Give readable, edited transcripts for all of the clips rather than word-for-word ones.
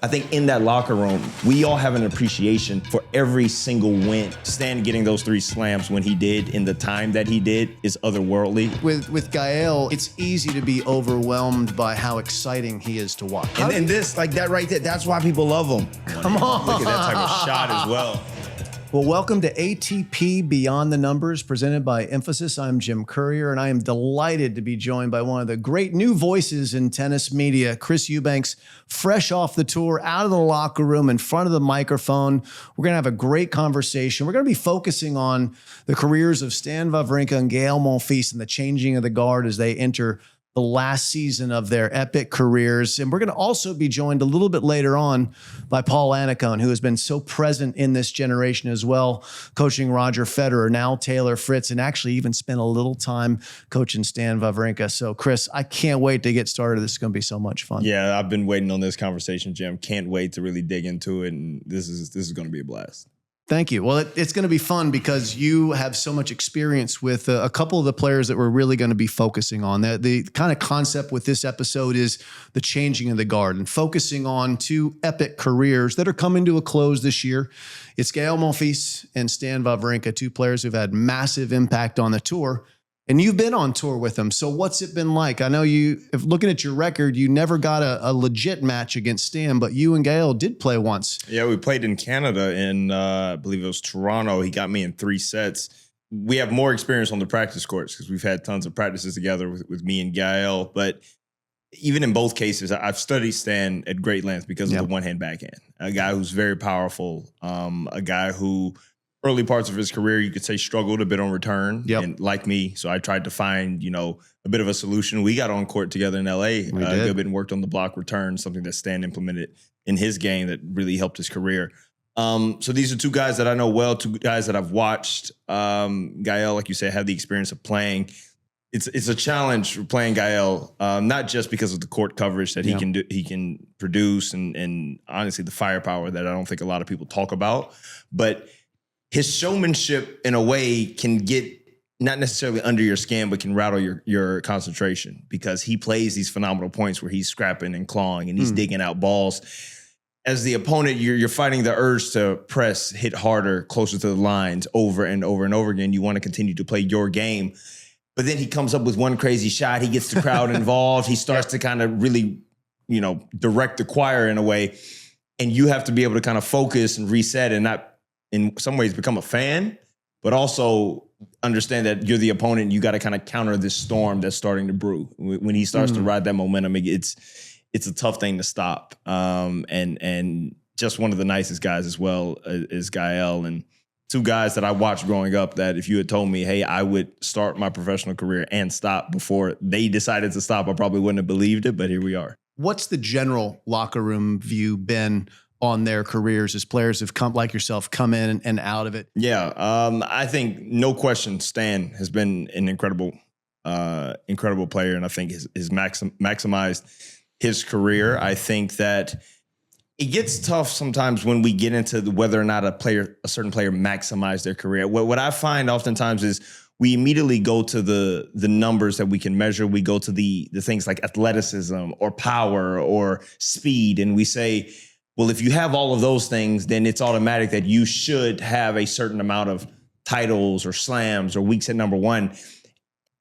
I think in that locker room, we all have an appreciation for every single win. Stan getting those 3 slams when he did in the time that he did is otherworldly. With Gael, it's easy to be overwhelmed by how exciting he is to watch. And this, like that right there, that's why people love him. Come on. Look at that type of shot as well. Well, welcome to ATP Beyond the Numbers, presented by Emphasis. I'm Jim Courier, and I am delighted to be joined by one of the great new voices in tennis media, Chris Eubanks, fresh off the tour, out of the locker room, in front of the microphone. We're going to have a great conversation. We're going to be focusing on the careers of Stan Wawrinka and Gael Monfils and the changing of the guard as they enter the last season of their epic careers. And we're going to also be joined a little bit later on by Paul Annacone, who has been so present in this generation as well, coaching Roger Federer, now Taylor Fritz, and actually even spent a little time coaching Stan Wawrinka. So, Chris, I can't wait to get started. This is going to be so much fun. Yeah, I've been waiting on this conversation, Jim. Can't wait to really dig into it, and this is going to be a blast. Thank you. Well, it's going to be fun because you have so much experience with a couple of the players that we're really going to be focusing on. The kind of concept with this episode is the changing of the guard and focusing on 2 epic careers that are coming to a close this year. It's Gael Monfils and Stan Wawrinka, 2 players who've had massive impact on the tour. And you've been on tour with them. So what's it been like? I know if looking at your record, you never got a legit match against Stan, but you and Gael did play once. Yeah, we played in Canada in, I believe it was Toronto. He got me in 3 sets. We have more experience on the practice courts because we've had tons of practices together with me and Gael. But even in both cases, I've studied Stan at great length because of the one-hand backhand. A guy who's very powerful, a guy who early parts of his career, you could say, struggled a bit on return, and like me. So I tried to find, a bit of a solution. We got on court together in LA, a good bit, and worked on the block return, something that Stan implemented in his game that really helped his career. So these are 2 guys that I know well, 2 guys that I've watched. Gael, like you said, had the experience of playing. It's a challenge for playing Gael, not just because of the court coverage that he can do, he can produce, and honestly the firepower that I don't think a lot of people talk about, but his showmanship, in a way, can get not necessarily under your skin, but can rattle your concentration because he plays these phenomenal points where he's scrapping and clawing and he's digging out balls. As the opponent, you're fighting the urge to press, hit harder, closer to the lines over and over and over again. You want to continue to play your game. But then he comes up with one crazy shot. He gets the crowd involved. He starts to kind of really, direct the choir in a way. And you have to be able to kind of focus and reset and not, in some ways, become a fan, but also understand that you're the opponent and you got to kind of counter this storm that's starting to brew. When he starts to ride that momentum, it's a tough thing to stop. And just one of the nicest guys as well is Gael, and 2 guys that I watched growing up that if you had told me, hey, I would start my professional career and stop before they decided to stop, I probably wouldn't have believed it, but here we are. What's the general locker room view been on their careers as players have come, like yourself, come in and out of it? Yeah, I think no question Stan has been an incredible player, and I think has maximized his career. I think that it gets tough sometimes when we get into whether or not a certain player maximized their career. What I find oftentimes is we immediately go to the numbers that we can measure. We go to the things like athleticism or power or speed, and we say, well, if you have all of those things, then it's automatic that you should have a certain amount of titles or slams or weeks at number 1.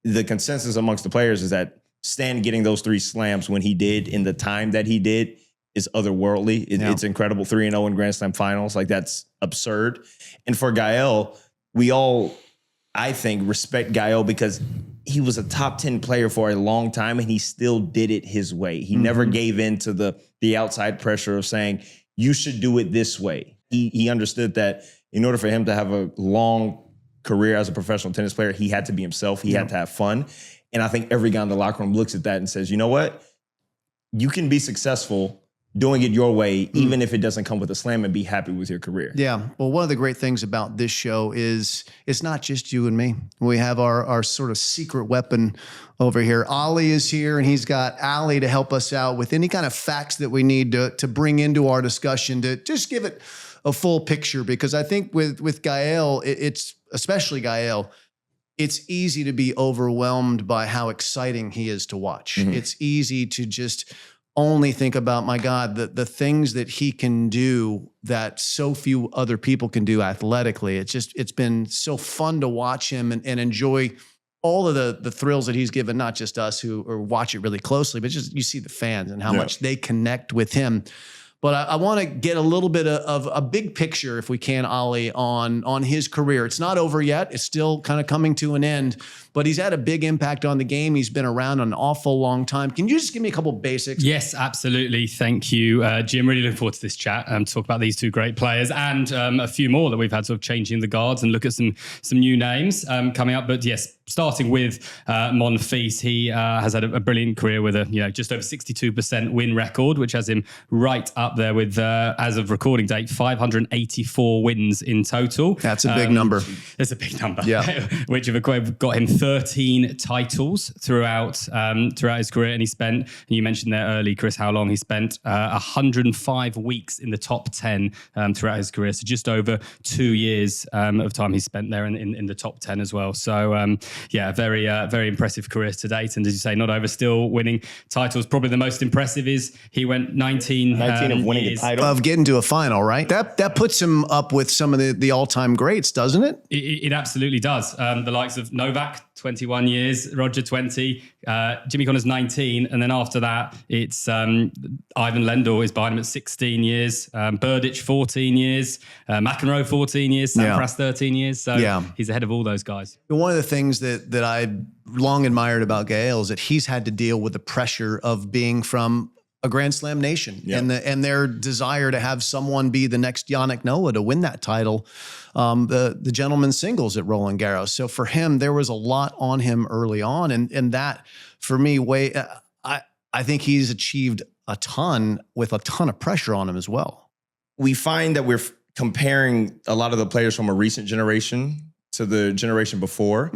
The consensus amongst the players is that Stan getting those 3 slams when he did in the time that he did is otherworldly. It's incredible. 3-0 in Grand Slam finals. Like, that's absurd. And for Gael, we all, I think, respect Gael because he was a top 10 player for a long time and he still did it his way. He never gave in to the outside pressure of saying, you should do it this way. He understood that in order for him to have a long career as a professional tennis player, he had to be himself. He had to have fun. And I think every guy in the locker room looks at that and says, you know what? You can be successful doing it your way, even if it doesn't come with a slam, and be happy with your career. Yeah. Well, one of the great things about this show is it's not just you and me. We have our sort of secret weapon over here. Ollie is here, and he's got Allie to help us out with any kind of facts that we need to bring into our discussion to just give it a full picture. Because I think with Gael, it's especially Gael, it's easy to be overwhelmed by how exciting he is to watch. It's easy to just only think about, my God, the things that he can do that so few other people can do athletically. It's been so fun to watch him and enjoy all of the thrills that he's given, not just us who watch it really closely, but just you see the fans and how much they connect with him. But I want to get a little bit of a big picture, if we can, Ollie, on his career. It's not over yet. It's still kind of coming to an end, but he's had a big impact on the game. He's been around an awful long time. Can you just give me a couple basics? Yes, absolutely. Thank you, Jim. Really looking forward to this chat and talk about these two great players and a few more that we've had sort of changing the guards and look at some new names coming up. But yes, starting with Monfils, he has had a brilliant career with a just over 62% win record, which has him right up there with, as of recording date, 584 wins in total. That's a big number. It's a big number. Yeah. Which have got him 13 titles throughout his career. And he spent, and you mentioned there early, Chris, how long he spent, 105 weeks in the top 10 throughout his career. So just over 2 years of time he spent there in the top 10 as well. So very impressive career to date. And as you say, not over, still winning titles. Probably the most impressive is he went 19 of winning years a title. Of getting to a final, right? That puts him up with some of the all-time greats, doesn't it? It absolutely does. The likes of Novak, 21 years, Roger 20, Jimmy Connors 19, and then after that, it's Ivan Lendl is behind him at 16 years, Berdych 14 years, McEnroe 14 years, Sampras 13 years. So he's ahead of all those guys. One of the things that I long admired about Gael is that he's had to deal with the pressure of being from a Grand Slam nation and their desire to have someone be the next Yannick Noah to win that title, the gentleman's singles at Roland Garros. So for him, there was a lot on him early on, and that for me, I think he's achieved a ton with a ton of pressure on him as well. We find that we're comparing a lot of the players from a recent generation to the generation before.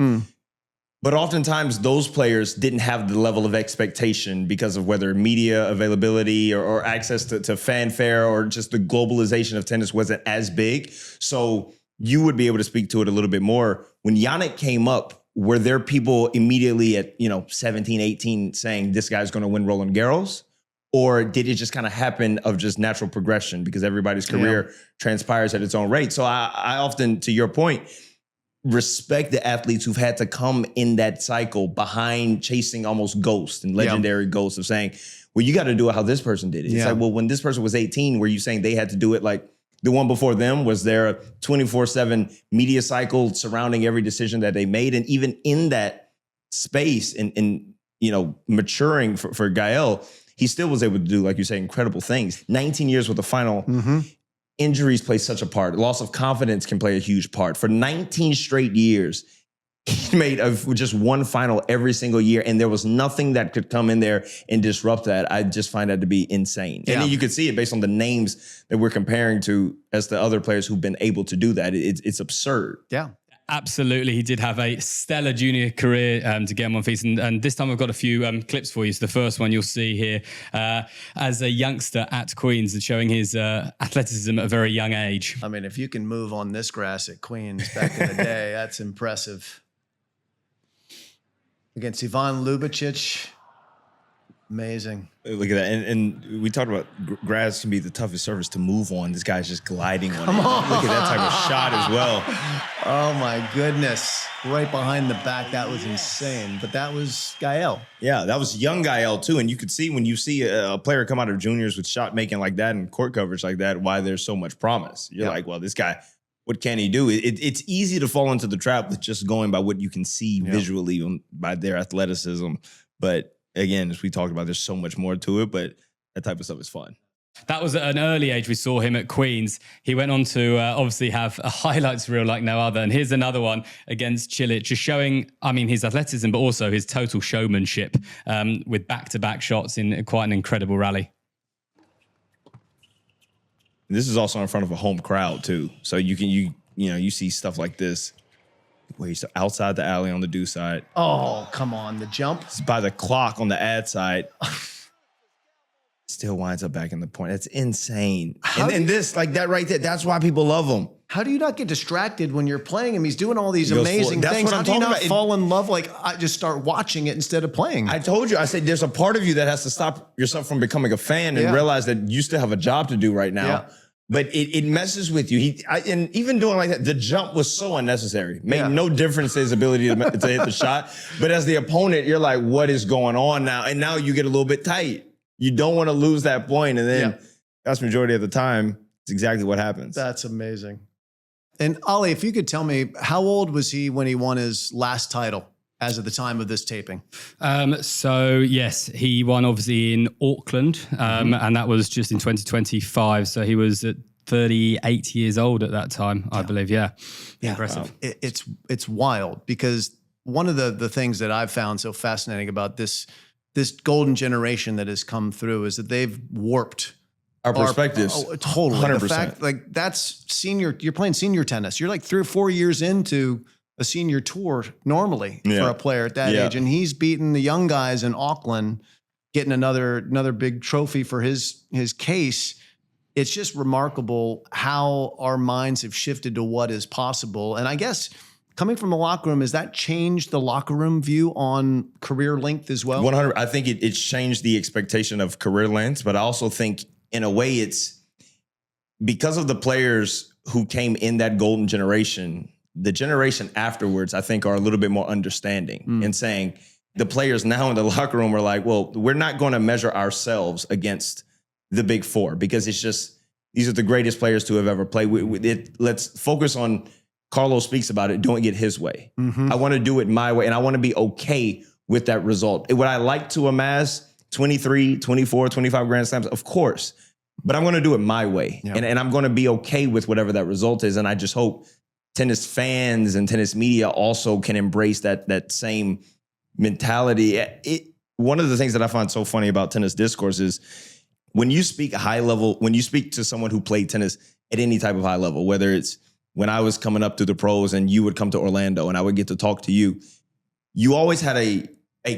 But oftentimes those players didn't have the level of expectation because of whether media availability or access to fanfare or just the globalization of tennis wasn't as big. So you would be able to speak to it a little bit more. When Yannick came up, were there people immediately at 17, 18 saying this guy's going to win Roland Garros? Or did it just kind of happen of just natural progression because everybody's career transpires at its own rate? So I often, to your point, respect the athletes who've had to come in that cycle behind chasing almost ghosts and legendary ghosts of saying, well, you got to do it how this person did it. It's like, well, when this person was 18, were you saying they had to do it like the one before them? Was there a 24/7 media cycle surrounding every decision that they made? And even in that space and maturing for Gael, he still was able to do, like you say, incredible things. 19 years with the final. Injuries play such a part. Loss of confidence can play a huge part. For 19 straight years, he made just one final every single year, and there was nothing that could come in there and disrupt that. I just find that to be insane. And then you could see it based on the names that we're comparing to as the other players who've been able to do that. It's absurd. Yeah. Absolutely. He did have a stellar junior career to Gael Monfils. And this time I've got a few clips for you. So the first one you'll see here as a youngster at Queen's and showing his athleticism at a very young age. I mean, if you can move on this grass at Queen's back in the day, that's impressive. Against Ivan Lubicic. Amazing. Look at that. And we talked about grass can be the toughest surface to move on. This guy's just gliding on it. Look at that type of shot as well. Oh, my goodness. Right behind the back. That was insane. But that was Gael. Yeah, that was young Gael, too. And you could see when you see a player come out of juniors with shot making like that and court coverage like that, why there's so much promise. You're like, well, this guy, what can he do? It's easy to fall into the trap with just going by what you can see visually by their athleticism. But again, as we talked about, there's so much more to it, but that type of stuff is fun. That was at an early age we saw him at Queen's. He went on to obviously have a highlights reel like no other. And here's another one against Cilic, just showing, his athleticism, but also his total showmanship with back-to-back shots in quite an incredible rally. This is also in front of a home crowd too. So you see stuff like this where he's outside the alley on the do side. Oh, come on. The jump. It's by the clock on the ad side. Still winds up back in the point. That's insane. And this, like that right there, that's why people love him. how do you not get distracted when you're playing him? He's doing all these amazing That's things. what How I'm do you talking not about. fall in love? Like, I just start watching it instead of playing. I told you, I said, there's a part of you that has to stop yourself from becoming a fan and Yeah. realize that you still have a job to do right now. Yeah. But it messes with you. And even doing like that, the jump was so unnecessary. Made no difference to his ability to hit the shot. But as the opponent, you're like, what is going on now? And now you get a little bit tight. You don't want to lose that point. And then that's majority of the time, it's exactly what happens. That's amazing. And Ollie, if you could tell me, how old was he when he won his last title as of the time of this taping? So yes, he won obviously in Auckland, and that was just in 2025. So he was at 38 years old at that time, I believe. Yeah. Impressive. It's wild, because one of the things that I've found so fascinating about this golden generation that has come through is that they've warped Our perspectives. Totally. 100%. The fact, like, that's senior, you're playing senior tennis. You're like 3 or 4 years into a senior tour normally for a player at that age. And he's beaten the young guys in Auckland, getting another big trophy for his case. It's just remarkable how our minds have shifted to what is possible. And I guess coming from the locker room, has that changed the locker room view on career length as well? 100. I think it's changed the expectation of career length, but I also think in a way it's because of the players who came in that golden generation, the generation afterwards, I think, are a little bit more understanding and saying the players now in the locker room are like, well, we're not going to measure ourselves against the big four because it's just, these are the greatest players to have ever played. Let's focus on, Carlos speaks about it, doing it his way. I want to do it my way, and I want to be okay with that result. Would I like to amass 23, 24, 25 Grand Slams? Of course. But I'm going to do it my way. And I'm going to be okay with whatever that result is. And I just hope tennis fans and tennis media also can embrace that same mentality. One of the things that I find so funny about tennis discourse is when you speak high level, when you speak to someone who played tennis at any type of high level, whether it's when I was coming up through the pros and you would come to Orlando and I would get to talk to you, you always had a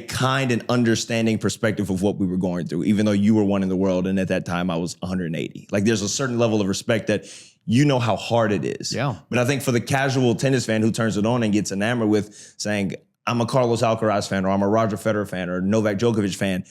kind and understanding perspective of what we were going through, even though you were one in the world. And at that time I was 180. Like there's a certain level of respect that you know how hard it is. Yeah. But I think for the casual tennis fan who turns it on and gets enamored with saying, I'm a Carlos Alcaraz fan, or I'm a Roger Federer fan, or Novak Djokovic fan,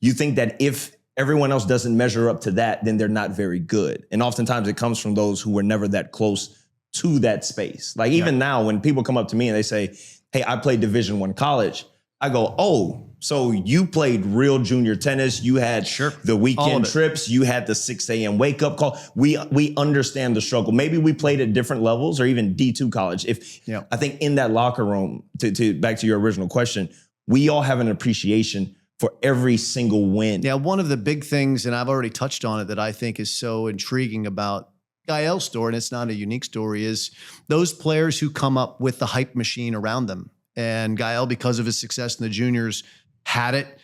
you think that if everyone else doesn't measure up to that, then they're not very good. And oftentimes it comes from those who were never that close to that space. Like even now when people come up to me and they say, hey, I played Division I college, I go, oh, so you played real junior tennis. You had the weekend trips. You had the 6 a.m. wake up call. We understand the struggle. Maybe we played at different levels or even D2 college. I think in that locker room, to back to your original question, we all have an appreciation for every single win. Yeah, one of the big things, and I've already touched on it, that I think is so intriguing about Gael's story, and it's not a unique story, is those players who come up with the hype machine around them. And Gael, because of his success in the juniors, had it.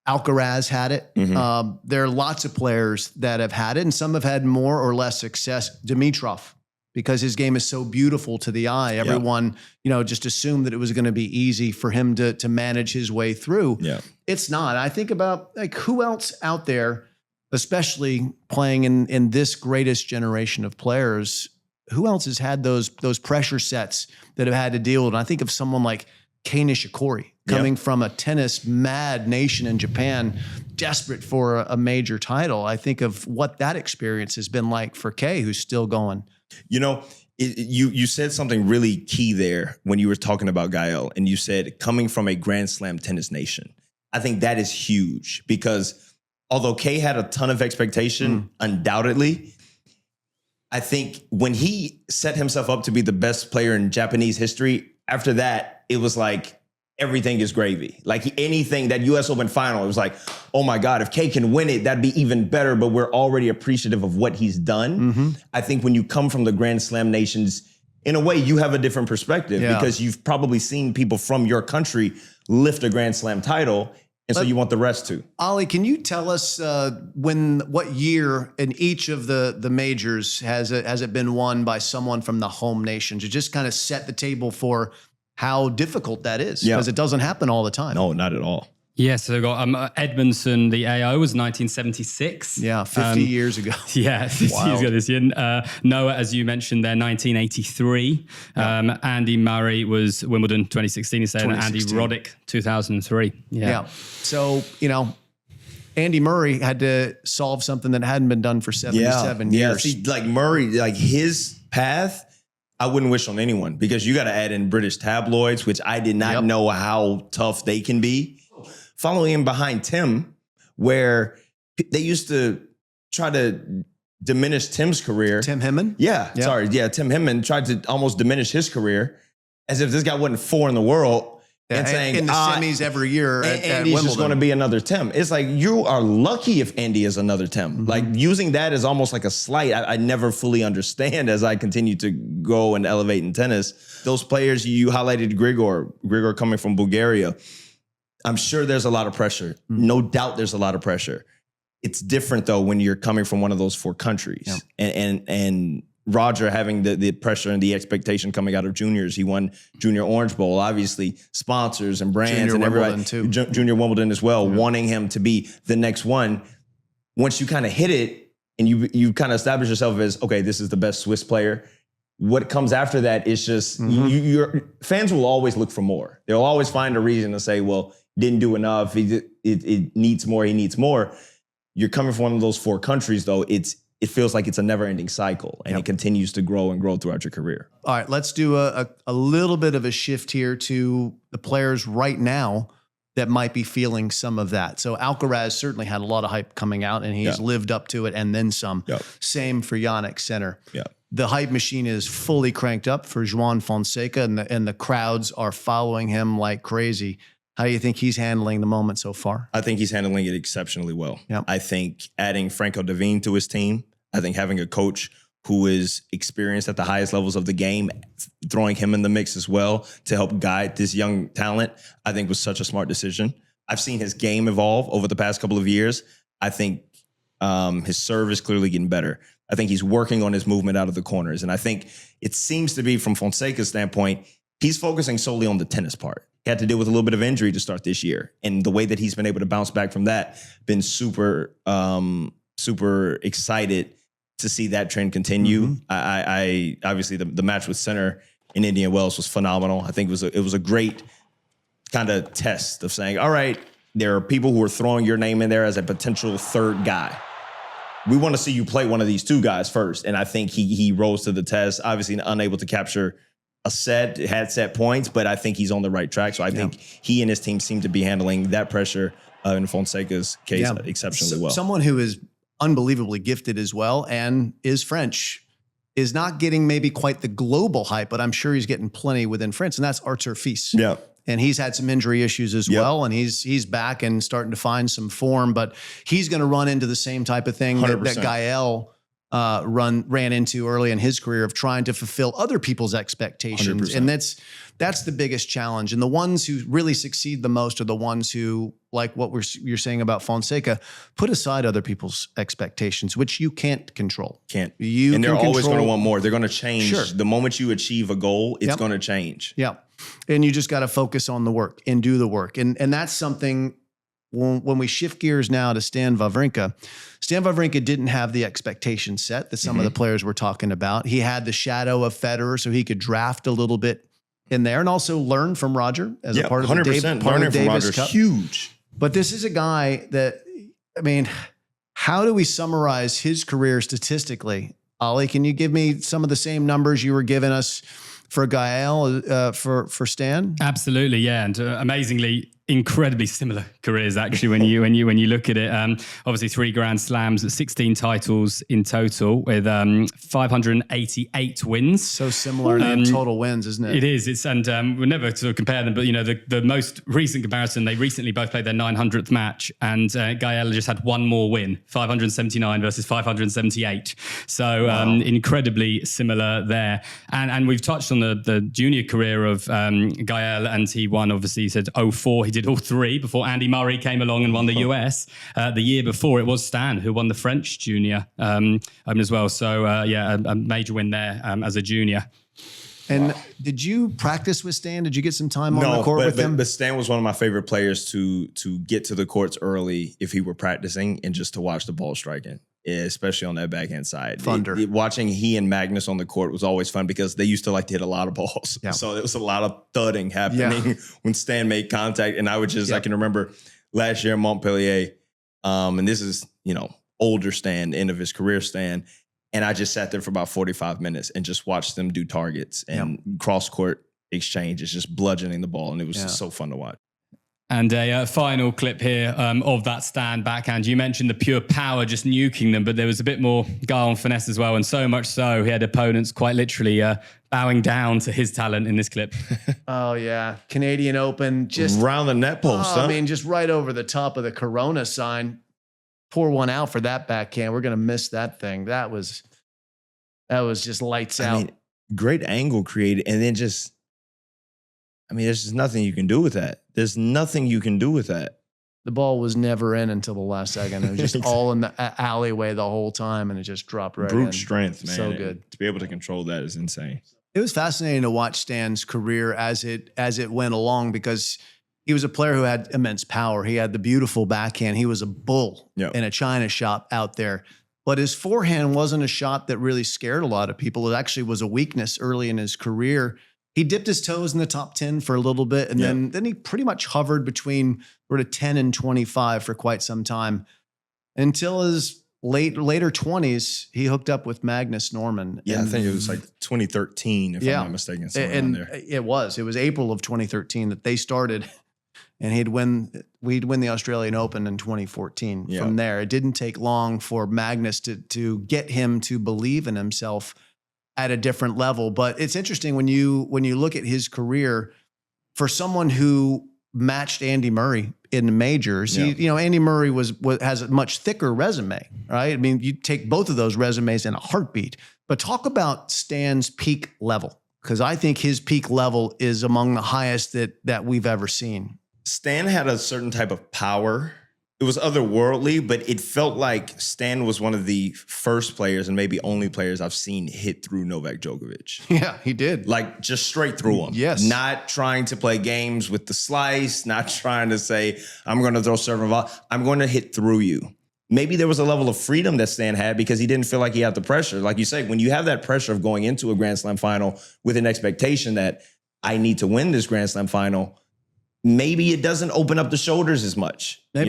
Alcaraz had it. There are lots of players that have had it, and some have had more or less success. Dimitrov, because his game is so beautiful to the eye, everyone, just assumed that it was going to be easy for him to manage his way through. It's not. I think about like who else out there, especially playing in this greatest generation of players, who else has had those pressure sets that have had to deal with it? I think of someone like Kei Nishikori, coming from a tennis mad nation in Japan, desperate for a major title. I think of what that experience has been like for Kei, who's still going. You said something really key there when you were talking about Gael, and you said coming from a Grand Slam tennis nation. I think that is huge because although Kei had a ton of expectation, undoubtedly, I think when he set himself up to be the best player in Japanese history, after that, it was like everything is gravy. Like anything, that US Open final, it was like, oh my God, if Kei can win it, that'd be even better, but we're already appreciative of what he's done. I think when you come from the Grand Slam nations, in a way, you have a different perspective because you've probably seen people from your country lift a Grand Slam title, and so you want the rest to. Ollie, can you tell us what year in each of the majors has it been won by someone from the home nation, to just kind of set the table for how difficult that is? Because it doesn't happen all the time. No, not at all. Yeah, so they've got Edmondson, the AO was 1976. Yeah, 50 years ago. Yeah, 50 years ago this year. Noah, as you mentioned there, 1983. Andy Murray was Wimbledon 2016, and Andy Roddick 2003. Yeah. So, Andy Murray had to solve something that hadn't been done for 77 years. Yeah, see, like Murray, like his path, I wouldn't wish on anyone because you got to add in British tabloids, which I did not know how tough they can be. Following him behind Tim, where they used to try to diminish Tim's career. Tim Hemman? Yeah, sorry. Yeah, Tim Hemman tried to almost diminish his career as if this guy wasn't four in the world and saying in the semis every year at Andy's Wimbledon. just going to be another Tim. It's like you are lucky if Andy is another Tim. Like using that as almost like a slight, I never fully understand as I continue to go and elevate in tennis. Those players, you highlighted Grigor coming from Bulgaria. I'm sure there's a lot of pressure. No doubt there's a lot of pressure. It's different though when you're coming from one of those four countries. And Roger having the pressure and the expectation coming out of juniors. He won Junior Orange Bowl, obviously sponsors and brands Junior and everybody. Wimbledon too. Junior Wimbledon as well, wanting him to be the next one. Once you kind of hit it and you kind of establish yourself as, okay, this is the best Swiss player. What comes after that is just, your fans will always look for more. They'll always find a reason to say, well, didn't do enough. It needs more. He needs more. You're coming from one of those four countries, though. It feels like it's a never-ending cycle, and it continues to grow and grow throughout your career. All right, let's do a little bit of a shift here to the players right now that might be feeling some of that. So Alcaraz certainly had a lot of hype coming out, and he's lived up to it and then some. Same for Jannik Sinner. The hype machine is fully cranked up for João Fonseca, and the crowds are following him like crazy. How do you think he's handling the moment so far? I think he's handling it exceptionally well. Yep. I think adding Franco Davine to his team, I think having a coach who is experienced at the highest levels of the game, throwing him in the mix as well to help guide this young talent, I think was such a smart decision. I've seen his game evolve over the past couple of years. I think his serve is clearly getting better. I think he's working on his movement out of the corners. And I think it seems to be, from Fonseca's standpoint, he's focusing solely on the tennis part. He had to deal with a little bit of injury to start this year. And the way that he's been able to bounce back from that, been super, super excited to see that trend continue. I obviously the match with Sinner in Indian Wells was phenomenal. I think it was a great kind of test of saying, all right, there are people who are throwing your name in there as a potential third guy. We want to see you play one of these two guys first. And I think he rose to the test, obviously unable to capture a set, had set points, but I think he's on the right track. So I think he and his team seem to be handling that pressure in Fonseca's case exceptionally well. Someone who is unbelievably gifted as well and is French is not getting maybe quite the global hype, but I'm sure he's getting plenty within France, and that's Arthur Fils. Yeah. And he's had some injury issues as well, and he's back and starting to find some form, but he's going to run into the same type of thing that Gael ran into early in his career of trying to fulfill other people's expectations. 100%. And that's the biggest challenge. And the ones who really succeed the most are the ones who, like what you're saying about Fonseca, put aside other people's expectations, which you can't control. And they're always going to want more. They're going to change. Sure. The moment you achieve a goal, it's going to change. Yeah. And you just got to focus on the work and do the work. And that's something when we shift gears now to Stan Wawrinka didn't have the expectation set that some of the players were talking about. He had the shadow of Federer, so he could draft a little bit in there and also learn from Roger as a part of 100%. Part of the Davis Roger's Cup. Huge. But this is a guy that, I mean, how do we summarize his career statistically? Ollie, can you give me some of the same numbers you were giving us for Gael, for Stan? Absolutely, yeah, and amazingly, incredibly similar careers actually when you look at it. Obviously, 3 Grand Slams, 16 titles in total with 588 wins. So similar in total wins, isn't it? It is. We'll never sort of compare them, but the most recent comparison, they recently both played their 900th match, and Gael just had one more win, 579 versus 578. So incredibly similar there. And we've touched on the junior career of Gael, and he won, obviously, he said 04. He did all 3 before Andy Murray came along and won the US. The year before, it was Stan who won the French junior as well. So, a major win there as a junior. And did you practice with Stan? Did you get some time on the court with him? But Stan was one of my favorite players to get to the courts early if he were practicing and just to watch the ball striking, especially on that backhand side. Thunder. Watching he and Magnus on the court was always fun because they used to like to hit a lot of balls. Yeah. So there was a lot of thudding happening when Stan made contact. And I would just, I can remember last year in Montpellier, and this is, older Stan, end of his career Stan. And I just sat there for about 45 minutes and just watched them do targets and cross-court exchanges, just bludgeoning the ball. And it was just so fun to watch. And a final clip here of that Stan backhand. You mentioned the pure power, just nuking them, but there was a bit more guile and finesse as well. And so much so, he had opponents quite literally bowing down to his talent in this clip. Oh, yeah. Canadian Open. Just round the net post, I mean, just right over the top of the Corona sign. Pour one out for that backhand. We're going to miss that thing. That was just lights out. I mean, great angle created. And then there's just nothing you can do with that. There's nothing you can do with that. The ball was never in until the last second. It was just all in the alleyway the whole time, and it just dropped right in. Brute strength, man. So good. To be able to control that is insane. It was fascinating to watch Stan's career as it went along because he was a player who had immense power. He had the beautiful backhand. He was a bull in a china shop out there. But his forehand wasn't a shot that really scared a lot of people. It actually was a weakness early in his career. He dipped his toes in the top 10 for a little bit, and then he pretty much hovered between sort of 10 and 25 for quite some time until his later 20s. He hooked up with Magnus Norman. Yeah, I think it was like 2013, if I'm not mistaken. And it was April of 2013 that they started. And we'd win the Australian Open in 2014. Yeah. From there, it didn't take long for Magnus to get him to believe in himself at a different level. But it's interesting when you look at his career, for someone who matched Andy Murray in the majors, Andy Murray has a much thicker resume, right? I mean, you take both of those resumes in a heartbeat. But talk about Stan's peak level, because I think his peak level is among the highest that we've ever seen. Stan had a certain type of power. It was otherworldly, but it felt like Stan was one of the first players and maybe only players I've seen hit through Novak Djokovic. Yeah, he did. Like just straight through him. Yes. Not trying to play games with the slice, not trying to say, I'm going to throw serve and volley. I'm going to hit through you. Maybe there was a level of freedom that Stan had because he didn't feel like he had the pressure. Like you say, when you have that pressure of going into a Grand Slam final with an expectation that I need to win this Grand Slam final, maybe it doesn't open up the shoulders as much, and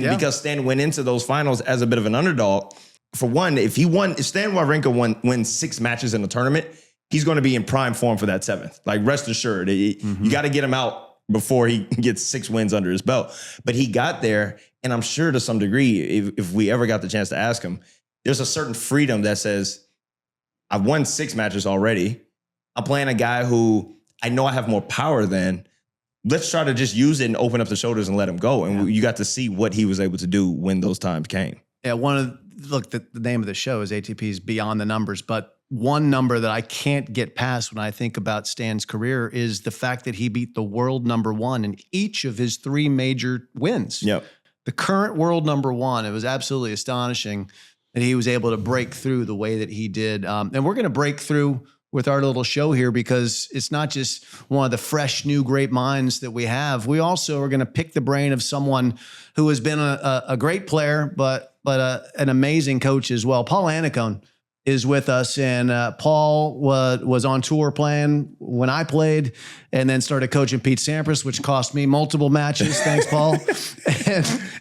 because Stan went into those finals as a bit of an underdog. For one, if Stan Wawrinka wins 6 matches in the tournament, he's going to be in prime form for that 7th. Like rest assured, you got to get him out before he gets 6 wins under his belt. But he got there, and I'm sure to some degree, if we ever got the chance to ask him, there's a certain freedom that says, I've won 6 matches already. I'm playing a guy who I know I have more power than. Let's try to just use it and open up the shoulders and let him go. And you got to see what he was able to do when those times came. Yeah, the name of the show is ATP's Beyond the Numbers, but one number that I can't get past when I think about Stan's career is the fact that he beat the world number 1 in each of his 3 major wins. Yep. The current world number 1, it was absolutely astonishing that he was able to break through the way that he did. And we're going to break through with our little show here because it's not just one of the fresh, new, great minds that we have. We also are going to pick the brain of someone who has been a great player, but an amazing coach as well. Paul Annacone is with us, and Paul was on tour playing when I played, and then started coaching Pete Sampras, which cost me multiple matches. Thanks, Paul.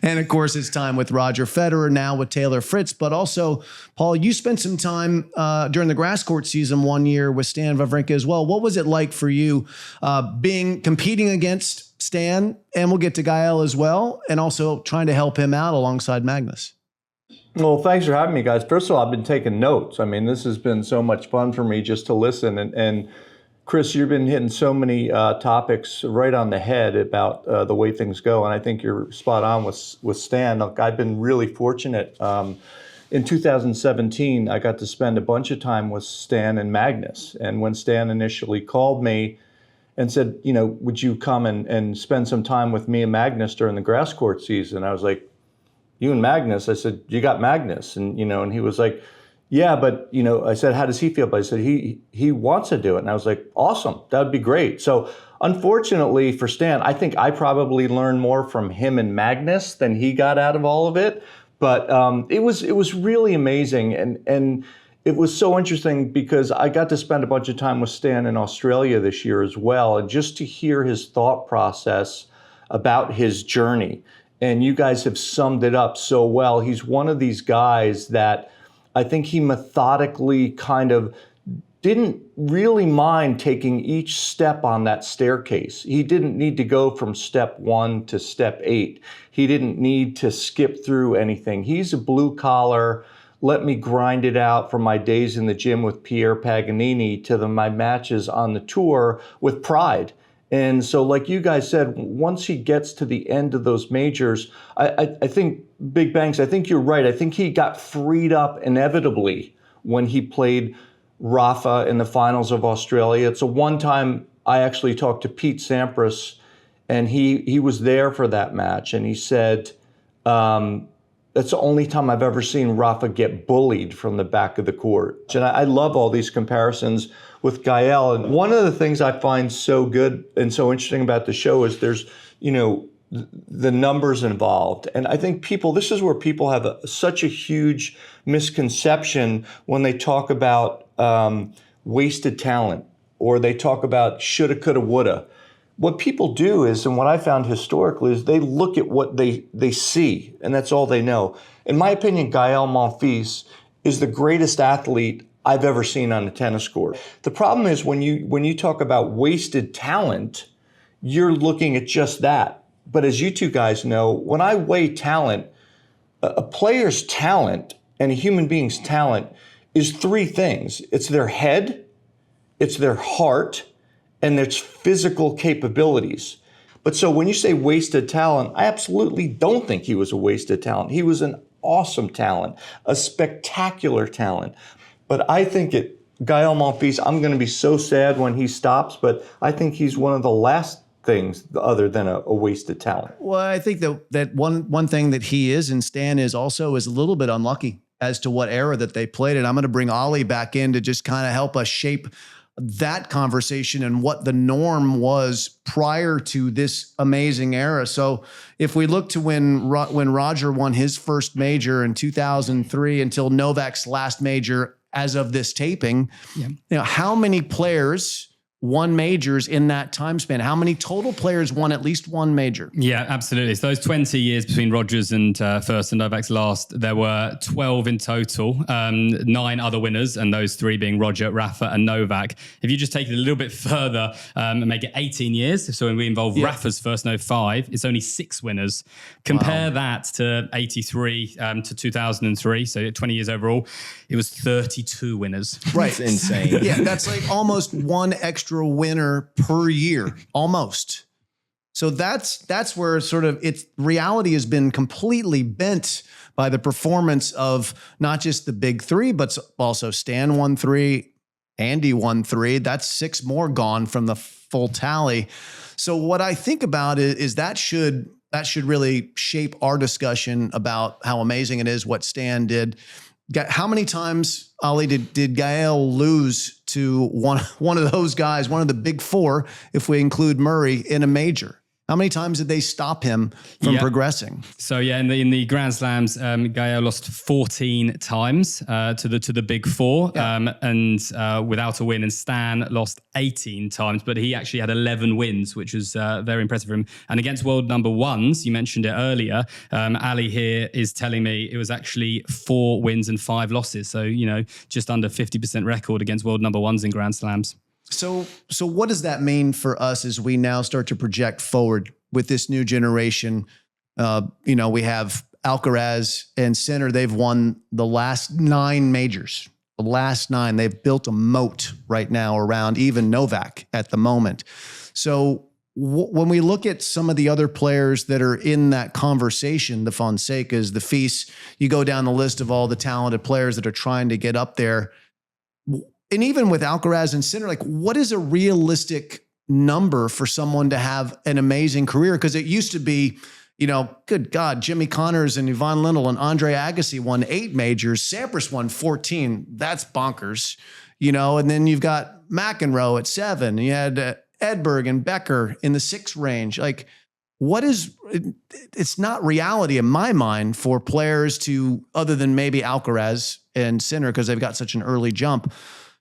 and of course, his time with Roger Federer, now with Taylor Fritz. But also, Paul, you spent some time during the grass court season one year with Stan Wawrinka as well. What was it like for you competing against Stan, and we'll get to Gael as well, and also trying to help him out alongside Magnus? Well, thanks for having me, guys. First of all, I've been taking notes. I mean, this has been so much fun for me just to listen. And Chris, you've been hitting so many topics right on the head about the way things go. And I think you're spot on with Stan. Look, I've been really fortunate. In 2017, I got to spend a bunch of time with Stan and Magnus. And when Stan initially called me and said, would you come and spend some time with me and Magnus during the grass court season? I was like, you and Magnus? I said, you got Magnus. And, and he was like, yeah, but I said, how does he feel? But I said, he wants to do it. And I was like, awesome, that would be great. So unfortunately for Stan, I think I probably learned more from him and Magnus than he got out of all of it. But it was really amazing. And it was so interesting because I got to spend a bunch of time with Stan in Australia this year as well. And just to hear his thought process about his journey. And you guys have summed it up so well. He's one of these guys that I think he methodically kind of didn't really mind taking each step on that staircase. He didn't need to go from step 1 to step 8. He didn't need to skip through anything. He's a blue collar, let me grind it out from my days in the gym with Pierre Paganini to my matches on the tour with pride. And so like you guys said, once he gets to the end of those majors, I think, Big Banks, I think you're right. I think he got freed up inevitably when he played Rafa in the finals of Australia. It's a one time I actually talked to Pete Sampras, and he was there for that match, and he said, that's the only time I've ever seen Rafa get bullied from the back of the court. And I love all these comparisons with Gael. And one of the things I find so good and so interesting about the show is there's, the numbers involved. And I think this is where people have such a huge misconception when they talk about wasted talent, or they talk about shoulda, coulda, woulda. What people do is, and what I found historically, is they look at what they see, and that's all they know. In my opinion, Gael Monfils is the greatest athlete I've ever seen on a tennis court. The problem is when you talk about wasted talent, you're looking at just that. But as you two guys know, when I weigh talent, a player's talent and a human being's talent is 3 things. It's their head, it's their heart, and their physical capabilities. But so when you say wasted talent, I absolutely don't think he was a wasted talent. He was an awesome talent, a spectacular talent. But I think Gael Monfils, I'm going to be so sad when he stops, but I think he's one of the last things other than a wasted talent. Well, I think that one thing that he is, and Stan is also, is a little bit unlucky as to what era that they played in. I'm going to bring Ollie back in to just kind of help us shape that conversation and what the norm was prior to this amazing era. So if we look to when Roger won his first major in 2003 until Novak's last major as of this taping, how many players won majors in that time span? How many total players won at least one major? Yeah, absolutely. So those 20 years between Rogers and first and Novak's last, there were 12 in total, 9 other winners, and those 3 being Roger, Rafa, and Novak. If you just take it a little bit further and make it 18 years, so when we involve Rafa's first 05, it's only 6 winners. Compare that to 83 to 2003, so 20 years overall, it was 32 winners. Right. It's insane. Yeah, that's like almost one extra winner per year, almost. So that's where sort of reality has been completely bent by the performance of not just the big 3, but also Stan won 3, Andy won 3. That's 6 more gone from the full tally. So what I think about is that should really shape our discussion about how amazing it is what Stan did. How many times, Ollie, did Gael lose to one of those guys, one of the big 4, if we include Murray, in a major? How many times did they stop him from progressing? So in the Grand Slams, Gael lost 14 times to the big 4, and without a win. And Stan lost 18 times, but he actually had 11 wins, which was very impressive for him. And against world number 1s, you mentioned it earlier. Ali here is telling me it was actually 4 wins and 5 losses. So just under 50% record against world number 1s in Grand Slams. So what does that mean for us as we now start to project forward with this new generation? We have Alcaraz and Sinner. They've won the last 9 majors. The last 9. They've built a moat right now around even Novak at the moment. So when we look at some of the other players that are in that conversation, the Fonsecas, the Fils, you go down the list of all the talented players that are trying to get up there. And even with Alcaraz and Sinner, what is a realistic number for someone to have an amazing career? Because it used to be, You know, good God, Jimmy Connors and Yvonne Lindell and Andre Agassi won 8 majors. Sampras won 14. That's bonkers. You know, and then you've got McEnroe at 7. You had Edberg and Becker in the 6 range. Like, it's not reality in my mind for players to, other than maybe Alcaraz and Sinner, because they've got such an early jump,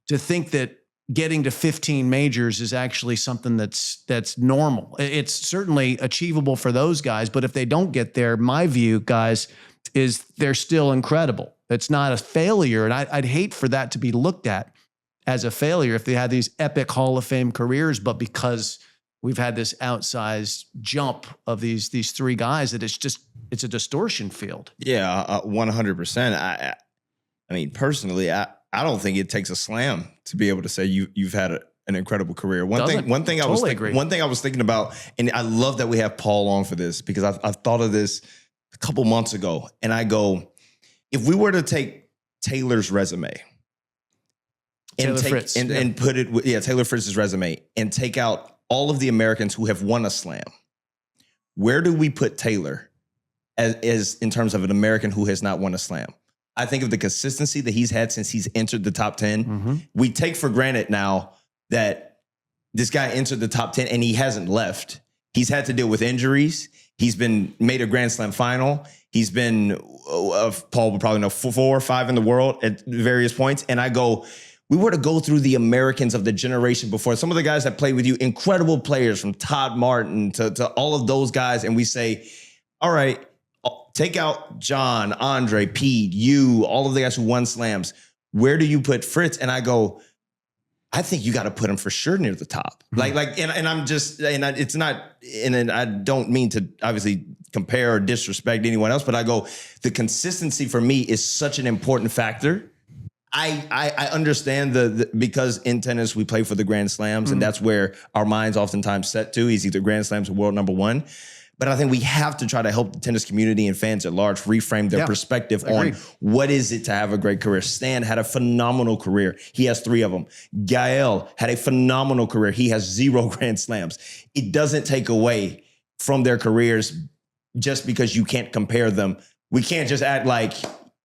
to think that getting to 15 majors is actually something that's normal. It's certainly achievable for those guys, but if they don't get there, my view, guys, is they're still incredible. It's not a failure. And I'd hate for that to be looked at as a failure if they had these epic Hall of Fame careers, but because we've had this outsized jump of these 3 guys that it's a distortion field. Yeah, 100%. I mean, personally, I don't think it takes a slam to be able to say you've had an incredible career. One thing I was thinking about, and I love that we have Paul on for this, because I've thought of this a couple months ago, and I go, if we were to take Taylor's resume and put it with Taylor Fritz's resume and take out all of the Americans who have won a slam, where do we put Taylor as in terms of an American who has not won a slam? I think of the consistency that he's had since he's entered the top 10. Mm-hmm. We take for granted now that this guy entered the top 10 and he hasn't left. He's had to deal with injuries. He's been made a Grand Slam final. He's been, Paul would probably know, 4 or 5 in the world at various points. And I go, we were to go through the Americans of the generation before, some of the guys that played with you, incredible players from Todd Martin to all of those guys. And we say, all right, take out John, Andre, Pete, you, all of the guys who won slams. Where do you put Fritz? And I go, I think you got to put him for sure near the top. Mm-hmm. And I don't mean to obviously compare or disrespect anyone else, but I go, the consistency for me is such an important factor. I understand because in tennis we play for the Grand Slams, and that's where our minds oftentimes set to. He's either Grand Slams or world number 1. But I think we have to try to help the tennis community and fans at large reframe their perspective on what is it to have a great career. Stan had a phenomenal career. He has 3 of them. Gael had a phenomenal career. He has 0 Grand Slams. It doesn't take away from their careers just because you can't compare them. We can't just act like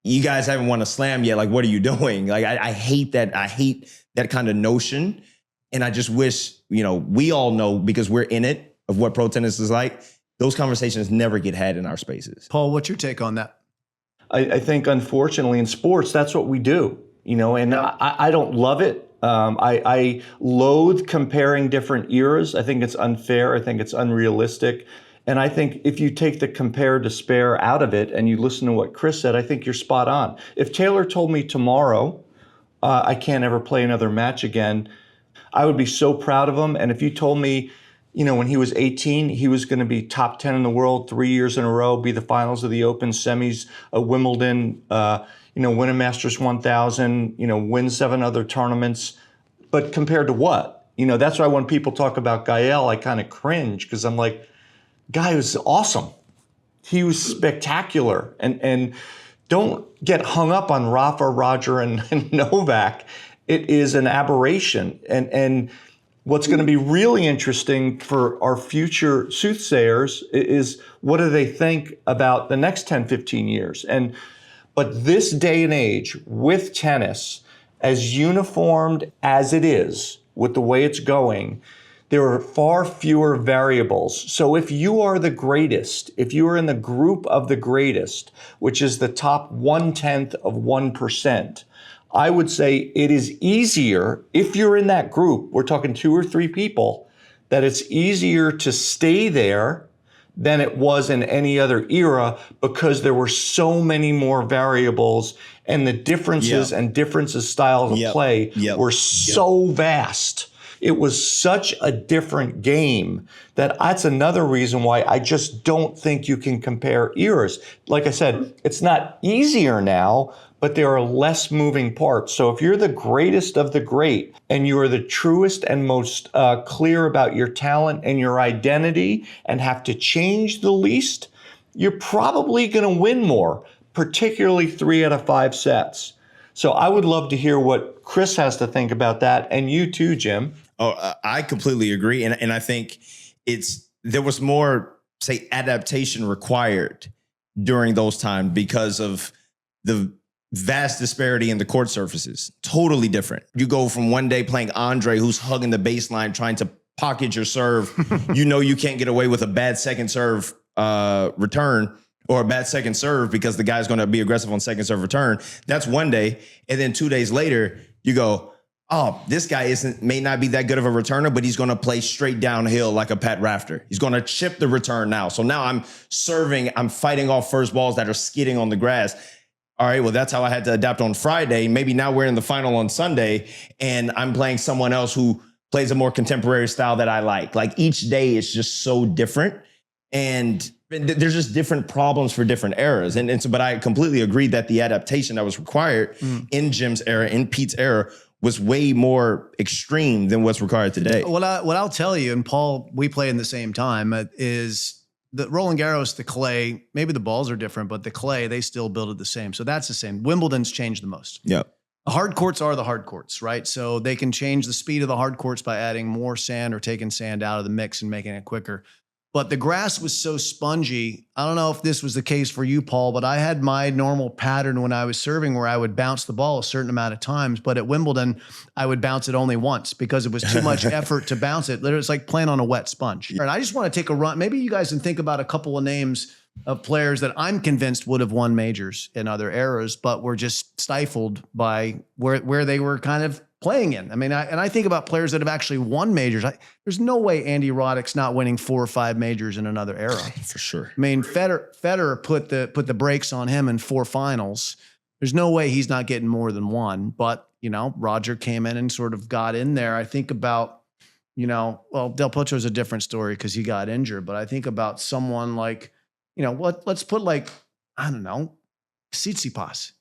you guys haven't won a slam yet. Like, what are you doing? Like, I hate that. I hate that kind of notion. And I just wish, we all know, because we're in it, of what pro tennis is like. Those conversations never get had in our spaces. Paul, what's your take on that? I think, unfortunately, in sports, that's what we do, and I don't love it. I loathe comparing different eras. I think it's unfair. I think it's unrealistic. And I think if you take the compare despair out of it and you listen to what Chris said, I think you're spot on. If Taylor told me tomorrow I can't ever play another match again, I would be so proud of him. And if you told me, when he was 18, he was going to be top 10 in the world 3 years in a row, be the finals of the Open, semis of Wimbledon, win a Masters 1000, win 7 other tournaments. But compared to what? That's why when people talk about Gael, I kind of cringe, because I'm like, guy was awesome. He was spectacular. And don't get hung up on Rafa, Roger, and Novak. It is an aberration. And what's going to be really interesting for our future soothsayers is, what do they think about the next 10, 15 years? But this day and age, with tennis, as uniformed as it is, with the way it's going, there are far fewer variables. So if you are the greatest, if you are in the group of the greatest, which is the top 1/10 of 1%, I would say it is easier, if you're in that group, we're talking 2 or 3 people, that it's easier to stay there than it was in any other era, because there were so many more variables, and the differences and styles of play were so vast. It was such a different game that's another reason why I just don't think you can compare eras. Like I said, it's not easier now, but there are less moving parts. So if you're the greatest of the great, and you are the truest and most clear about your talent and your identity, and have to change the least, you're probably going to win more, particularly 3 out of 5 sets. So I would love to hear what Chris has to think about that, and you too, Jim. Oh, I completely agree. And I think there was more say, adaptation required during those times because of the vast disparity in the court surfaces. Totally different. You go from one day playing Andre, who's hugging the baseline, trying to pocket your serve. You know you can't get away with a bad second serve return or a bad second serve because the guy's going to be aggressive on second serve return. That's one day. And then 2 days later, you go, oh, this guy may not be that good of a returner, but he's going to play straight downhill like a Pat Rafter. He's going to chip the return now. So now I'm serving, I'm fighting off first balls that are skidding on the grass. All right, well, that's how I had to adapt on Friday. Maybe now we're in the final on Sunday, and I'm playing someone else who plays a more contemporary style that I like. Like each day is just so different, and there's just different problems for different eras. And so, but I completely agree that the adaptation that was required in Jim's era, in Pete's era, was way more extreme than what's required today. What I'll tell you, and Paul, we play in the same time, is the Roland Garros, the clay, maybe the balls are different, but the clay, they still build it the same. So that's the same. Wimbledon's changed the most. Yeah. The hard courts are the hard courts, right? So they can change the speed of the hard courts by adding more sand or taking sand out of the mix and making it quicker. But the grass was so spongy. I don't know if this was the case for you, Paul, but I had my normal pattern when I was serving where I would bounce the ball a certain amount of times. But at Wimbledon, I would bounce it only once because it was too much effort to bounce it. Literally, it's like playing on a wet sponge. And I just want to take a run. Maybe you guys can think about a couple of names of players that I'm convinced would have won majors in other eras, but were just stifled by where they were kind of playing in. I mean, I think about players that have actually won majors. There's no way Andy Roddick's not winning 4 or 5 majors in another era. For sure. I mean, Federer put the brakes on him in 4 finals. There's no way he's not getting more than one. But, you know, Roger came in and sort of got in there. I think about, you know, well, Del Potro's a different story because he got injured. But I think about someone like, you know, let's put like, I don't know, Tsitsipas.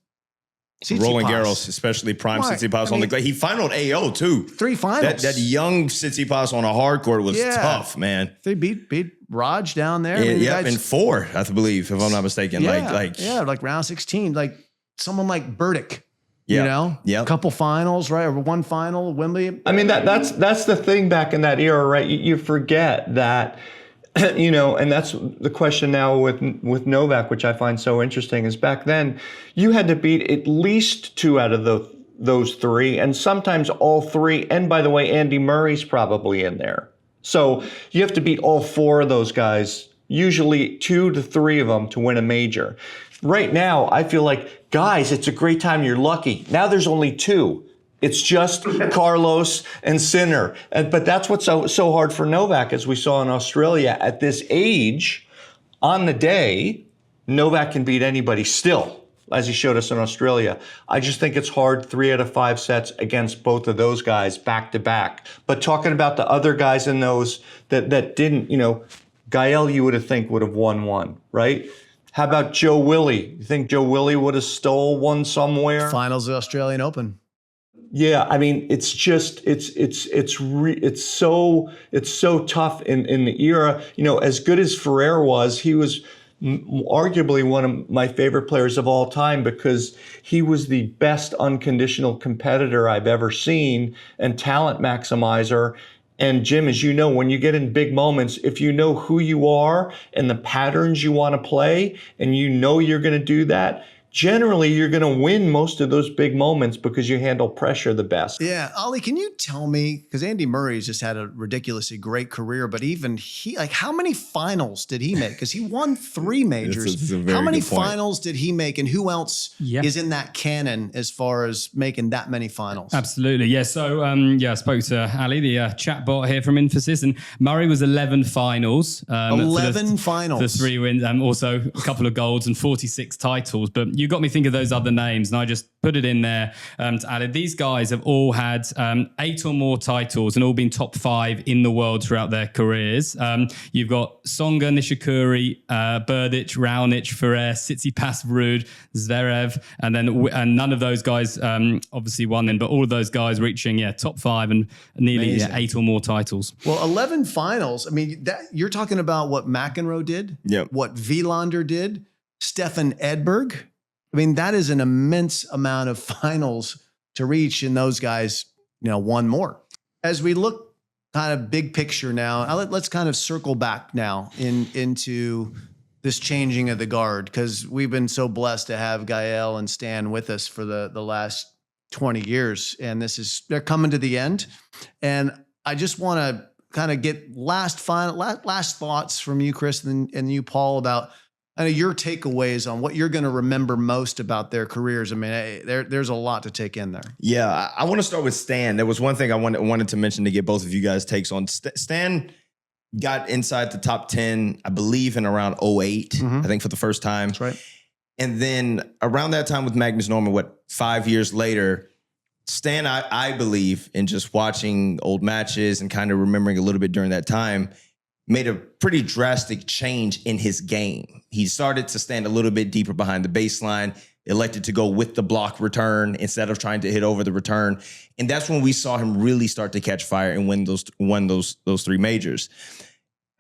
Roland Garros, especially prime Tsitsipas on the clay. He finaled AO too. 3 finals. That young Tsitsipas on a hard court was tough, man. They beat Raj down there. Yeah, in 4, I believe, if I'm not mistaken. Like round 16. Like someone like Burdick. You know, a couple finals, right? Or 1 final, Wembley. I mean, that's the thing back in that era, right? You forget that. You know, and that's the question now with Novak, which I find so interesting, is back then you had to beat at least 2 out of those 3, and sometimes all 3. And by the way, Andy Murray's probably in there. So you have to beat all 4 of those guys, usually 2 to 3 of them to win a major. Right now, I feel like, guys, it's a great time. You're lucky. Now there's only 2. It's just Carlos and Sinner. But that's what's so hard for Novak, as we saw in Australia. At this age, on the day, Novak can beat anybody still, as he showed us in Australia. I just think it's hard 3 out of 5 sets against both of those guys back to back. But talking about the other guys in those that didn't, you know, Gael, you would have won 1, right? How about Joe Willie? You think Joe Willie would have stole 1 somewhere? Finals of the Australian Open. Yeah, I mean, it's just it's so tough in the era. You know, as good as Ferrer was, he was arguably one of my favorite players of all time because he was the best unconditional competitor I've ever seen and talent maximizer. And Jim, as you know, when you get in big moments, if you know who you are and the patterns you want to play, and you know you're going to do that, generally you're going to win most of those big moments because you handle pressure the best. Yeah. Ollie, can you tell me, because Andy Murray's just had a ridiculously great career, but even he, like, how many finals did he make? Because he won 3 majors. How many finals did he make, and who else is in that canon as far as making that many finals? Absolutely. Yeah. So, I spoke to Ali, the chat bot here from Infosys, and Murray was 11 finals. 11 finals. The 3 wins, also a couple of golds and 46 titles. But you got me thinking of those other names, and I just put it in there to add. These guys have all had 8 or more titles and all been top 5 in the world throughout their careers. You've got Tsonga, Nishikori, Berdych, Raonic, Ferrer, Tsitsipas, Ruud, Zverev, and none of those guys obviously won then, but all of those guys reaching top 5 and nearly 8 or more titles. Well, 11 finals. I mean, you're talking about what McEnroe did, what Wielander did, Stefan Edberg. I mean, that is an immense amount of finals to reach, and those guys, won more. As we look kind of big picture now. Let's kind of circle back now into this changing of the guard, because we've been so blessed to have Gael and Stan with us for the last 20 years. And they're coming to the end. And I just want to kind of get last thoughts from you, Chris, and you, Paul, about your takeaways on what you're going to remember most about their careers. I mean, there's a lot to take in there. Yeah, I want to start with Stan. There was one thing I wanted to mention to get both of you guys' takes on. Stan got inside the top 10, I believe, in around 08, I think, for the first time. That's right. And then around that time with Magnus Norman, 5 years later, Stan, I believe, in just watching old matches and kind of remembering a little bit during that time, made a pretty drastic change in his game. He started to stand a little bit deeper behind the baseline, elected to go with the block return instead of trying to hit over the return. And that's when we saw him really start to catch fire and won those three majors.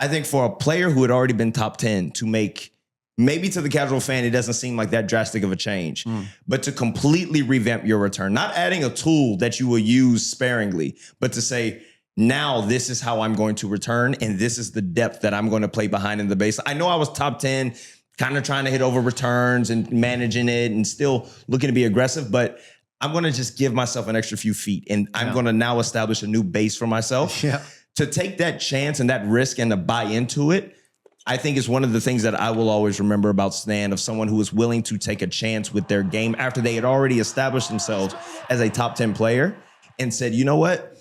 I think for a player who had already been top 10 to make, maybe to the casual fan, it doesn't seem like that drastic of a change, but to completely revamp your return, not adding a tool that you will use sparingly, but to say, now this is how I'm going to return, and this is the depth that I'm going to play behind in the base. I know I was top 10, kind of trying to hit over returns and managing it and still looking to be aggressive, but I'm going to just give myself an extra few feet, and I'm going to now establish a new base for myself. Yeah. To take that chance and that risk and to buy into it, I think is one of the things that I will always remember about Stan, of someone who was willing to take a chance with their game after they had already established themselves as a top 10 player and said, you know what?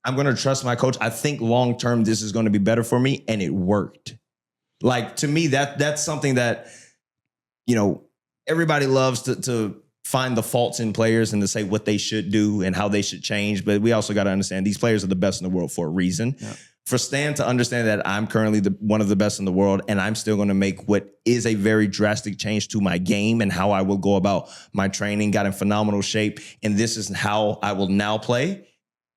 I'm going to trust my coach. I think long-term, this is going to be better for me. And it worked. Like, to me, that's something that, everybody loves to find the faults in players and to say what they should do and how they should change. But we also got to understand these players are the best in the world for a reason. Yeah. For Stan to understand that I'm currently one of the best in the world, and I'm still going to make what is a very drastic change to my game and how I will go about my training, got in phenomenal shape, and this is how I will now play.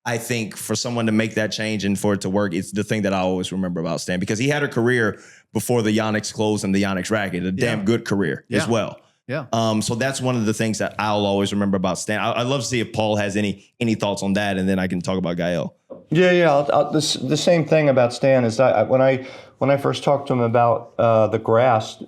I think for someone to make that change and for it to work, it's the thing that I always remember about Stan, because he had a career before the Yonex closed and the Yonex racket, a damn good career as well. Yeah. So that's one of the things that I'll always remember about Stan. I'd love to see if Paul has any thoughts on that, and then I can talk about Gael. Yeah. The same thing about Stan is that when I first talked to him about the grass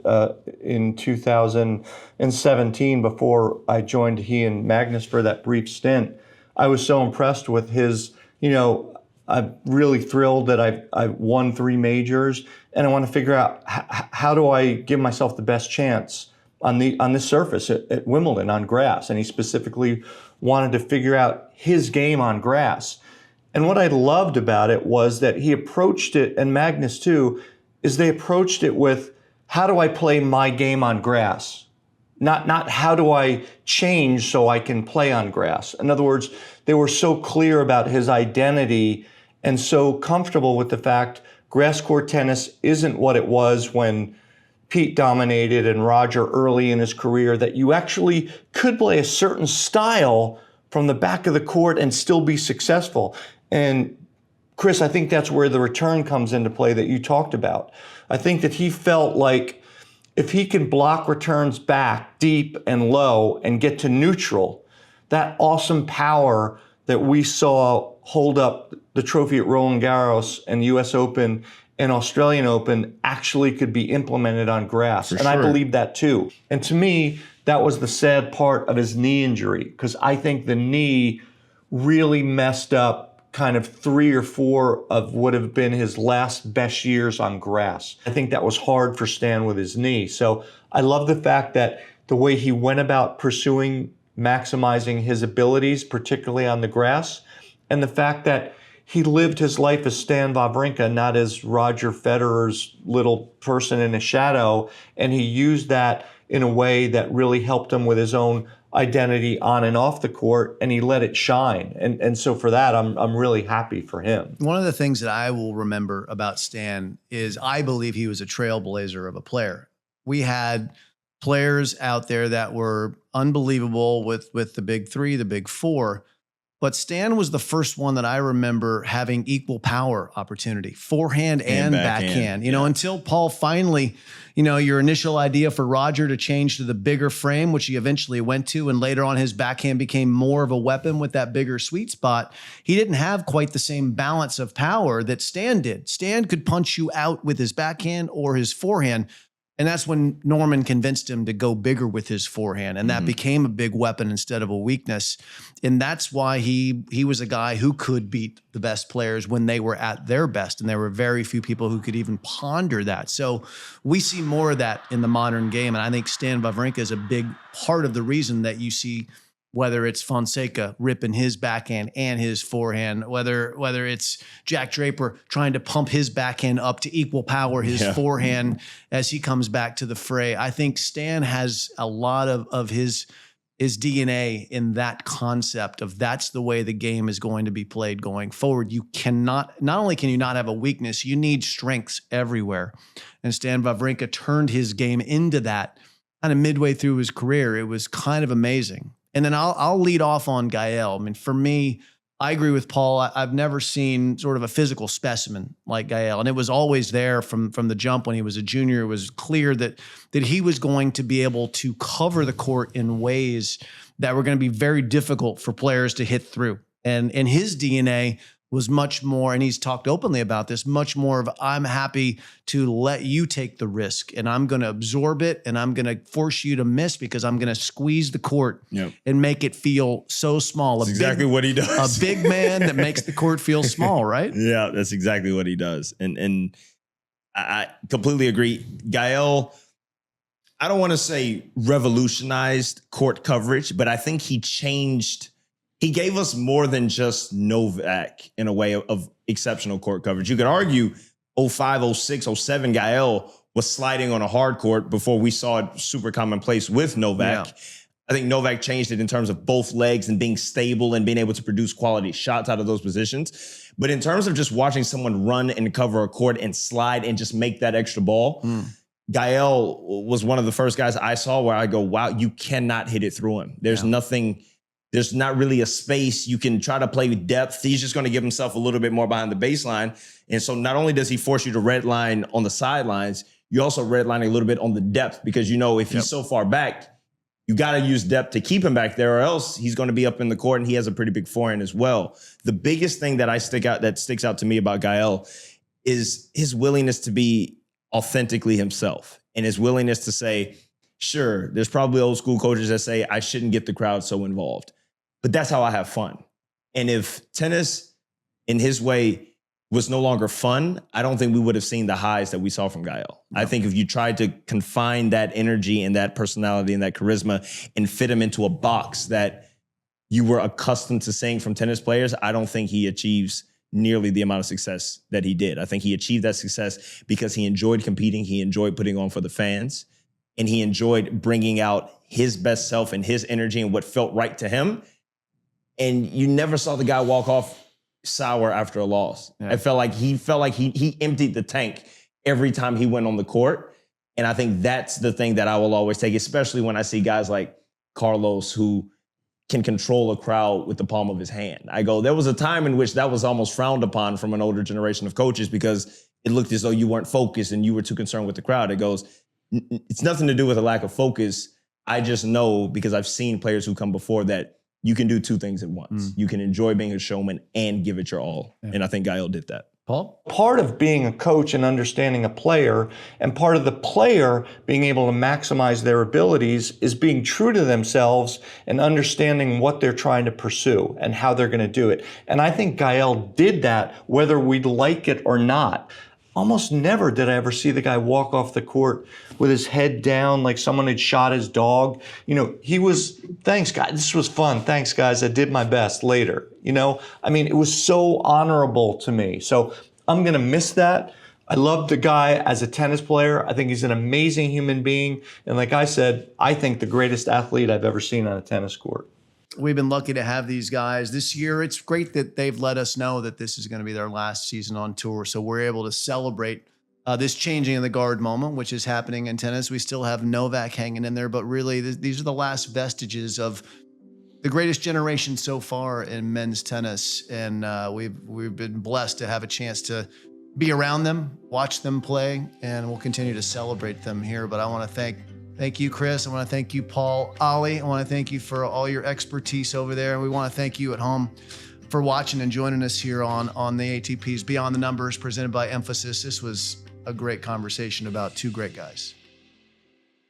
in 2017, before I joined he and Magnus for that brief stint, I was so impressed with his, I'm really thrilled that I've won 3 majors, and I want to figure out how do I give myself the best chance on this surface at Wimbledon on grass. And he specifically wanted to figure out his game on grass. And what I loved about it was that he approached it, and Magnus too, is they approached it with, how do I play my game on grass? Not how do I change so I can play on grass. In other words, they were so clear about his identity and so comfortable with the fact grass court tennis isn't what it was when Pete dominated and Roger early in his career, that you actually could play a certain style from the back of the court and still be successful. And Chris, I think that's where the return comes into play that you talked about. I think that he felt like if he can block returns back deep and low and get to neutral, that awesome power that we saw hold up the trophy at Roland Garros and US Open and Australian Open actually could be implemented on grass. And I believe that too. And to me, that was the sad part of his knee injury, because I think the knee really messed up kind of 3 or 4 of would have been his last best years on grass. I think that was hard for Stan with his knee. So I love the fact that the way he went about pursuing maximizing his abilities, particularly on the grass, and the fact that he lived his life as Stan Wawrinka, not as Roger Federer's little person in a shadow, and he used that in a way that really helped him with his own identity on and off the court, and he let it shine. And so for that, I'm really happy for him. One of the things that I will remember about Stan is I believe he was a trailblazer of a player. We had players out there that were unbelievable with the big 3, the big 4, But Stan was the first one that I remember having equal power opportunity, forehand and backhand. Until Paul finally, your initial idea for Roger to change to the bigger frame, which he eventually went to, and later on his backhand became more of a weapon with that bigger sweet spot. He didn't have quite the same balance of power that Stan did. Stan could punch you out with his backhand or his forehand. And that's when Norman convinced him to go bigger with his forehand. And that became a big weapon instead of a weakness. And that's why he was a guy who could beat the best players when they were at their best. And there were very few people who could even ponder that. So we see more of that in the modern game. And I think Stan Wawrinka is a big part of the reason that you see, whether it's Fonseca ripping his backhand and his forehand, whether it's Jack Draper trying to pump his backhand up to equal power his forehand as he comes back to the fray. I think Stan has a lot of his DNA in that concept of that's the way the game is going to be played going forward. You cannot, not only can you not have a weakness, you need strengths everywhere. And Stan Wawrinka turned his game into that kind of midway through his career. It was kind of amazing. And then I'll lead off on Gael. I mean, for me, I agree with Paul. I've never seen sort of a physical specimen like Gael. And it was always there from the jump when he was a junior. It was clear that he was going to be able to cover the court in ways that were going to be very difficult for players to hit through. And his DNA was much more, and he's talked openly about this, much more of I'm happy to let you take the risk and I'm going to absorb it and I'm going to force you to miss because I'm going to squeeze the court and make it feel so small. That's exactly what he does. A big man that makes the court feel small, right? Yeah, that's exactly what he does. And I completely agree. Gael, I don't want to say revolutionized court coverage, but I think he gave us more than just Novak in a way of exceptional court coverage. You could argue 05, 06, 07, Gael was sliding on a hard court before we saw it super commonplace with Novak. Yeah. I think Novak changed it in terms of both legs and being stable and being able to produce quality shots out of those positions. But in terms of just watching someone run and cover a court and slide and just make that extra ball, Gael was one of the first guys I saw where I go, wow, you cannot hit it through him. There's nothing... There's not really a space. You can try to play with depth. He's just going to give himself a little bit more behind the baseline. And so not only does he force you to redline on the sidelines, you also redline a little bit on the depth because, if he's so far back, you got to use depth to keep him back there or else he's going to be up in the court and he has a pretty big forehand as well. The biggest thing that sticks out to me about Gael is his willingness to be authentically himself and his willingness to say, sure, there's probably old school coaches that say I shouldn't get the crowd so involved. But that's how I have fun. And if tennis, in his way, was no longer fun, I don't think we would have seen the highs that we saw from Gael. No. I think if you tried to confine that energy and that personality and that charisma and fit him into a box that you were accustomed to seeing from tennis players, I don't think he achieves nearly the amount of success that he did. I think he achieved that success because he enjoyed competing, he enjoyed putting on for the fans, and he enjoyed bringing out his best self and his energy and what felt right to him. And you never saw the guy walk off sour after a loss. Yeah. I felt like he emptied the tank every time he went on the court. And I think that's the thing that I will always take, especially when I see guys like Carlos who can control a crowd with the palm of his hand. I go, there was a time in which that was almost frowned upon from an older generation of coaches because it looked as though you weren't focused and you were too concerned with the crowd. It goes, it's nothing to do with a lack of focus. I just know because I've seen players who come before that you can do two things at once. You can enjoy being a showman and give it your all. Yeah. And I think Gael did that. Paul? Part of being a coach and understanding a player, and part of the player being able to maximize their abilities is being true to themselves and understanding what they're trying to pursue and how they're going to do it. And I think Gael did that whether we'd like it or not. Almost never did I ever see the guy walk off the court with his head down like someone had shot his dog. He was, thanks, guys. This was fun. Thanks, guys. I did my best later. It was so honorable to me. So I'm going to miss that. I love the guy as a tennis player. I think he's an amazing human being. And like I said, I think the greatest athlete I've ever seen on a tennis court. We've been lucky to have these guys this year. It's great that they've let us know that this is going to be their last season on tour. So we're able to celebrate this changing of the guard moment, which is happening in tennis. We still have Novak hanging in there, but really these are the last vestiges of the greatest generation so far in men's tennis, and we've been blessed to have a chance to be around them, watch them play, and we'll continue to celebrate them here. But I want to thank you, Chris. I want to thank you, Paul. Ollie, I want to thank you for all your expertise over there. And we want to thank you at home for watching and joining us here on the ATP's Beyond the Numbers presented by Emphasis. This was a great conversation about two great guys.